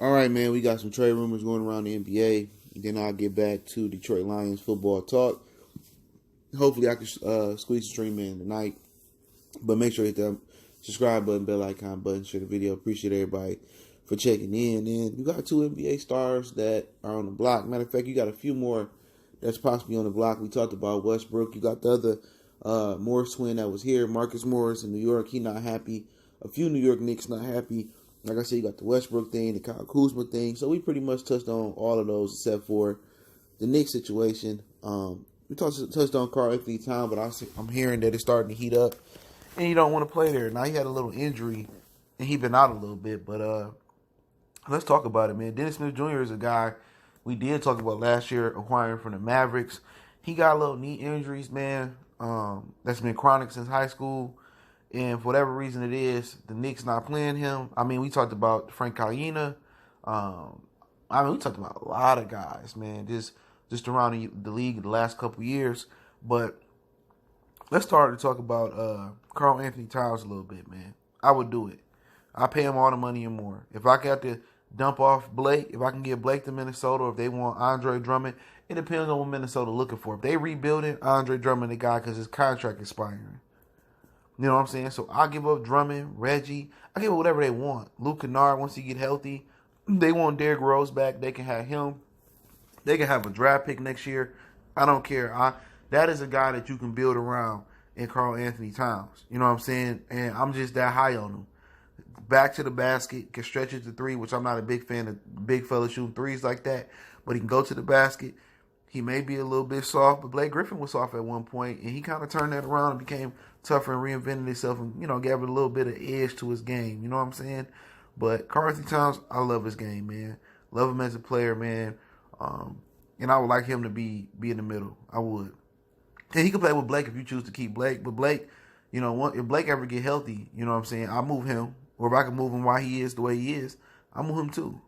All right, man. We got some trade rumors going around the NBA. Then I'll get back to Detroit Lions football talk. Hopefully, I can squeeze the stream in tonight. But make sure you hit that subscribe button, bell icon button, share the video. Appreciate everybody for checking in. And you got two NBA stars that are on the block. Matter of fact, you got a few more that's possibly on the block. We talked about Westbrook. You got the other Morris twin that was here, Marcus Morris in New York. He not happy. A few New York Knicks not happy. Like I said, you got the Westbrook thing, the Kyle Kuzma thing. So we pretty much touched on all of those except for the Knicks situation. We touched on Karl Towns, but I'm hearing that it's starting to heat up. And he don't want to play there. Now, he had a little injury, and he been out a little bit. But let's talk about it, man. Dennis Smith Jr. is a guy we did talk about last year acquiring from the Mavericks. He got a little knee injuries, man, that's been chronic since high school. And for whatever reason it is, the Knicks not playing him. I mean, we talked about Frank Kalina. We talked about a lot of guys, man, just around the league the last couple years. But let's start to talk about Karl Towns a little bit, man. I would do it. I pay him all the money and more. If I got to dump off Blake, if I can get Blake to Minnesota, or if they want Andre Drummond, it depends on what Minnesota looking for. If they rebuilding, Andre Drummond the guy because his contract expiring. You know what I'm saying? So I give up Drummond, Reggie. I give up whatever they want. Luke Kennard, once he get healthy. They want Derrick Rose back. They can have him. They can have a draft pick next year. I don't care. That is a guy that you can build around in Karl Towns. You know what I'm saying? And I'm just that high on him. Back to the basket, can stretch it to three, which I'm not a big fan of big fellas shooting threes like that. But he can go to the basket. He may be a little bit soft, but Blake Griffin was soft at one point, and he kind of turned that around and became tougher and reinvented himself and, gave it a little bit of edge to his game. You know what I'm saying? But Karl Towns, I love his game, man. Love him as a player, man. And I would like him to be in the middle. I would. And he could play with Blake if you choose to keep Blake. But Blake, if Blake ever get healthy, you know what I'm saying, I'll move him. Or if I can move him while he is the way he is, I'll move him too.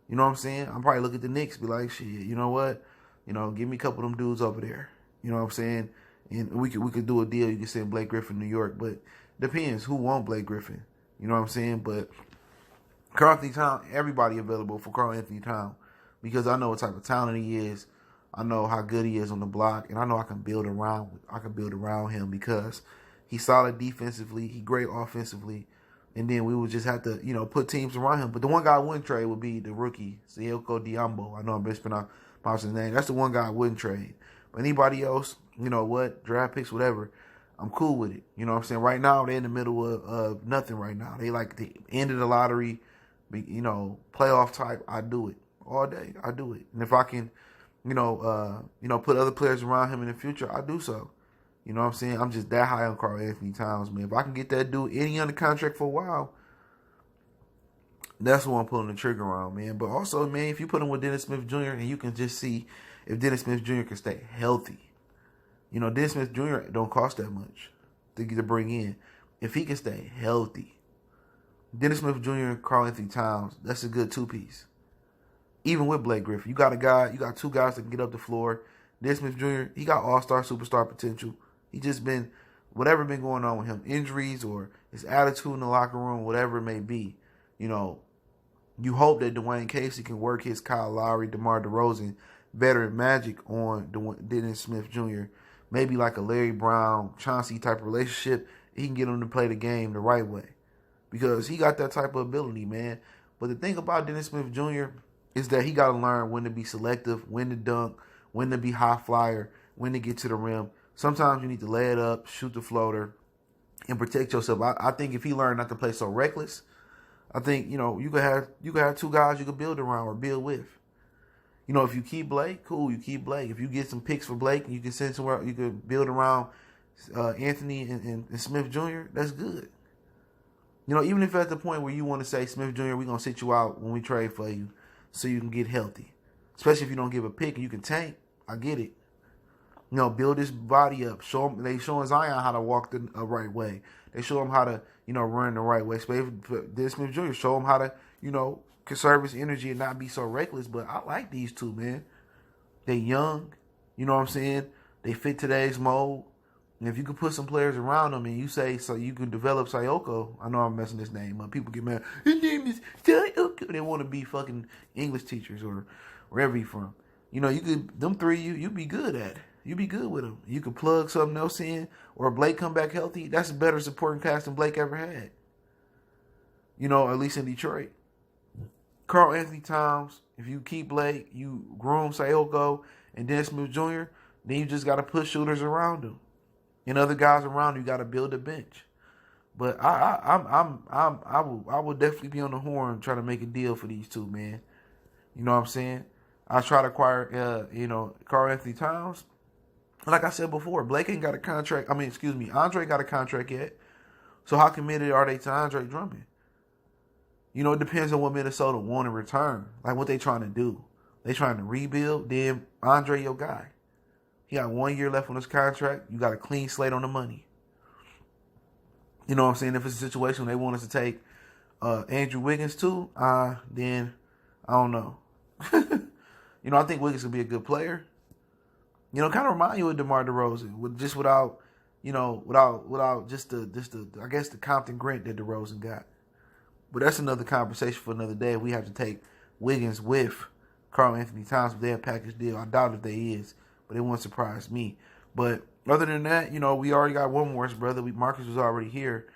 You know what I'm saying? I'll probably look at the Knicks be like, shit, you know what? Give me a couple of them dudes over there. You know what I'm saying? And we could do a deal. You can send Blake Griffin to New York. But depends who want Blake Griffin. You know what I'm saying? But Karl Towns, everybody available for Karl Towns. Because I know what type of talent he is. I know how good he is on the block. And I know I can build around him because he's solid defensively. He's great offensively. And then we would just have to, put teams around him. But the one guy I wouldn't trade would be the rookie, Seiko Diambo. I know I'm mispronouncing his name. That's the one guy I wouldn't trade. But anybody else, draft picks, whatever, I'm cool with it. You know what I'm saying? Right now, they're in the middle of nothing right now. They like the end of the lottery, playoff type. I do it all day. I do it. And if I can, put other players around him in the future, I do so. You know what I'm saying? I'm just that high on Karl Towns, man. If I can get that dude any under contract for a while, that's what I'm pulling the trigger on, man. But also, man, if you put him with Dennis Smith Jr. and you can just see if Dennis Smith Jr. can stay healthy. Dennis Smith Jr. don't cost that much to bring in. If he can stay healthy, Dennis Smith Jr. and Karl Towns, that's a good two-piece. Even with Blake Griffin, you got two guys that can get up the floor. Dennis Smith Jr., he got all-star, superstar potential. He just been, whatever been going on with him, injuries or his attitude in the locker room, whatever it may be, you hope that Dwayne Casey can work his Kyle Lowry, DeMar DeRozan veteran magic on Dennis Smith Jr. Maybe like a Larry Brown, Chauncey type of relationship. He can get him to play the game the right way because he got that type of ability, man. But the thing about Dennis Smith Jr. is that he got to learn when to be selective, when to dunk, when to be high flyer, when to get to the rim. Sometimes you need to lay it up, shoot the floater, and protect yourself. I think if he learned not to play so reckless, I think, you could have two guys you could build around or build with. If you keep Blake, cool, you keep Blake. If you get some picks for Blake and you can send somewhere, you could build around Anthony and Smith Jr., that's good. Even if at the point where you want to say, Smith Jr., we're going to sit you out when we trade for you so you can get healthy. Especially if you don't give a pick and you can tank. I get it. Build his body up. They showing Zion how to walk the right way. They show him how to, run the right way. Especially Dennis Smith Jr. show him how to, conserve his energy and not be so reckless. But I like these two, man. They young. You know what I'm saying? They fit today's mode. And if you can put some players around them and you say so you can develop Sayoko. I know I'm messing his name up. People get mad. His name is Sayoko. Mississippi, they want to be fucking English teachers or wherever you from. You know, you could them three you be good at. You be good with them. You could plug something else in, or Blake come back healthy. That's a better supporting cast than Blake ever had. You know, at least in Detroit. Karl Anthony Towns, if you keep Blake, you groom Sayoko and Dennis Smith Jr., then you just got to put shooters around him. And other guys around you got to build a bench. But I will definitely be on the horn trying to make a deal for these two, man. You know what I'm saying? I try to acquire, Karl Anthony Towns. Like I said before, Blake ain't got a contract. Andre got a contract yet. So how committed are they to Andre Drummond? You know, it depends on what Minnesota want in return. Like what they trying to do. They trying to rebuild. Then Andre, your guy. He got 1 year left on his contract. You got a clean slate on the money. You know what I'm saying? If it's a situation where they want us to take Andrew Wiggins too, then I don't know. You know, I think Wiggins will be a good player. You know, kind of remind you of DeMar DeRozan, without just the I guess the Compton grit that DeRozan got. But that's another conversation for another day. We have to take Wiggins with Karl Anthony Towns with their package deal. I doubt if they is, but it won't surprise me. But other than that, you know, we already got one more brother. Marcus was already here.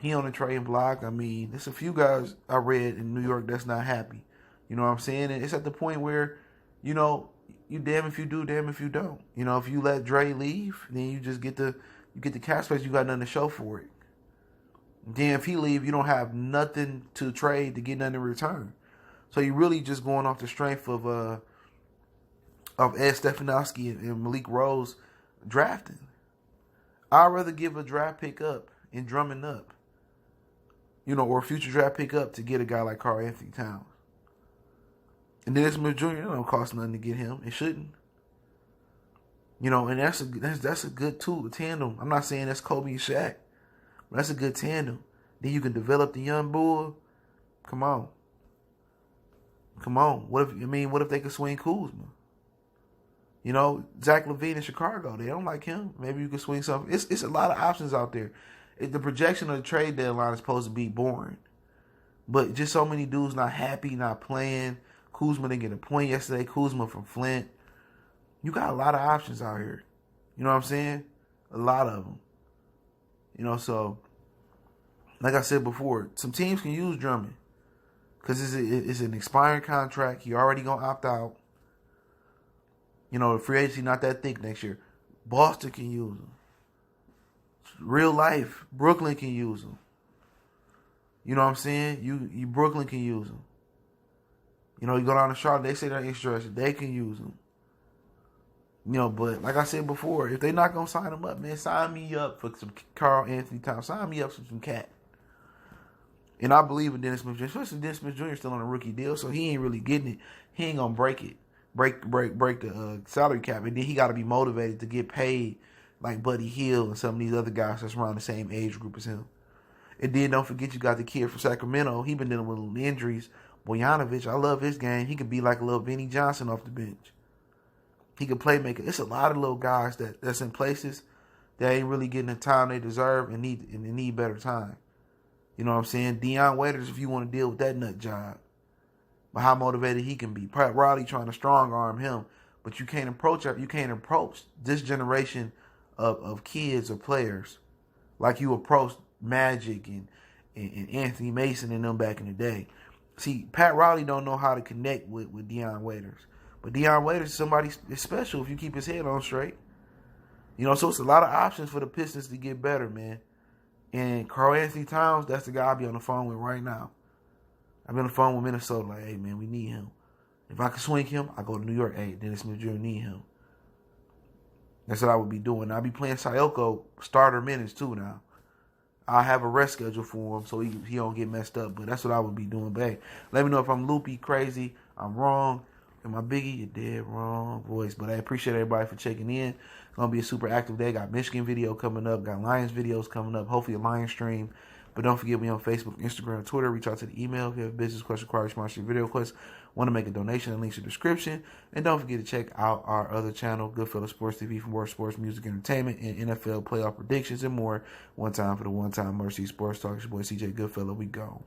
He on the trading block. I mean, there's a few guys I read in New York that's not happy. You know what I'm saying? And it's at the point where, you know, you damn if you do, damn if you don't. You know, if you let Dre leave, then you just get the cap space. You got nothing to show for it. Then if he leave, you don't have nothing to trade to get nothing in return. So you really just going off the strength of Ed Stefanowski and Malik Rose drafting. I'd rather give a draft pick up and Drummond up, you know, or a future draft pick up to get a guy like Karl Anthony Towns. And Dennis Smith Jr., it don't cost nothing to get him. It shouldn't. You know, and that's a good tool, a tandem. I'm not saying that's Kobe and Shaq, but that's a good tandem. Then you can develop the young bull. Come on. What if they could swing Kuzma? You know, Zach LaVine in Chicago, they don't like him. Maybe you could swing something. It's a lot of options out there. The projection of the trade deadline is supposed to be boring. But just so many dudes not happy, not playing. Kuzma didn't get a point yesterday. Kuzma from Flint. You got a lot of options out here. You know what I'm saying? A lot of them. You know, so, like I said before, some teams can use Drummond. Because it's an expiring contract. He already going to opt out. You know, the free agency not that thick next year. Boston can use him. Real life, Brooklyn can use him. You know what I'm saying? You Brooklyn can use him. You know, you go down to Charlotte, they say they're interested. They can use him. You know, but like I said before, if they're not going to sign him up, man, sign me up for some Karl Anthony Towns. Sign me up for some cat. And I believe in Dennis Smith Jr., especially Dennis Smith Jr. still on a rookie deal, so he ain't really getting it. He ain't going to break it. Break the salary cap. And then he got to be motivated to get paid like Buddy Hield and some of these other guys that's around the same age group as him. And then don't forget you got the kid from Sacramento. He been dealing with little injuries. Bojanovic, I love his game. He could be like a little Vinnie Johnson off the bench. He could play maker. It's a lot of little guys that's in places that ain't really getting the time they deserve and need better time. You know what I'm saying? Dion Waiters, if you want to deal with that nut job. But how motivated he can be. Pat Riley trying to strong arm him. But you can't approach this generation of kids or players like you approached Magic and Anthony Mason and them back in the day. See, Pat Riley don't know how to connect with Dion Waiters. But Dion Waiters is somebody special if you keep his head on straight. You know, so it's a lot of options for the Pistons to get better, man. And Karl Anthony Towns, that's the guy I'll be on the phone with right now. I'll be on the phone with Minnesota like, hey, man, we need him. If I can swing him, I go to New York. Hey, Dennis Smith Jr. need him. That's what I would be doing. I'll be playing Sayoko starter minutes too now. I'll have a rest schedule for him so he don't get messed up. But that's what I would be doing. But hey, let me know if I'm loopy, crazy, I'm wrong. Am I Biggie? You're dead wrong voice. But I appreciate everybody for checking in. It's going to be a super active day. Got Michigan video coming up. Got Lions videos coming up. Hopefully a Lions stream. But don't forget me on Facebook, Instagram, and Twitter. Reach out to the email if you have a business question, query, sponsor, video request. Want to make a donation, and links in the description. And don't forget to check out our other channel, Goodfellas Sports TV, for more sports, music, entertainment, and NFL playoff predictions and more. One time for the one time Mercy Sports Talk. It's your boy CJ Goodfellas. We go.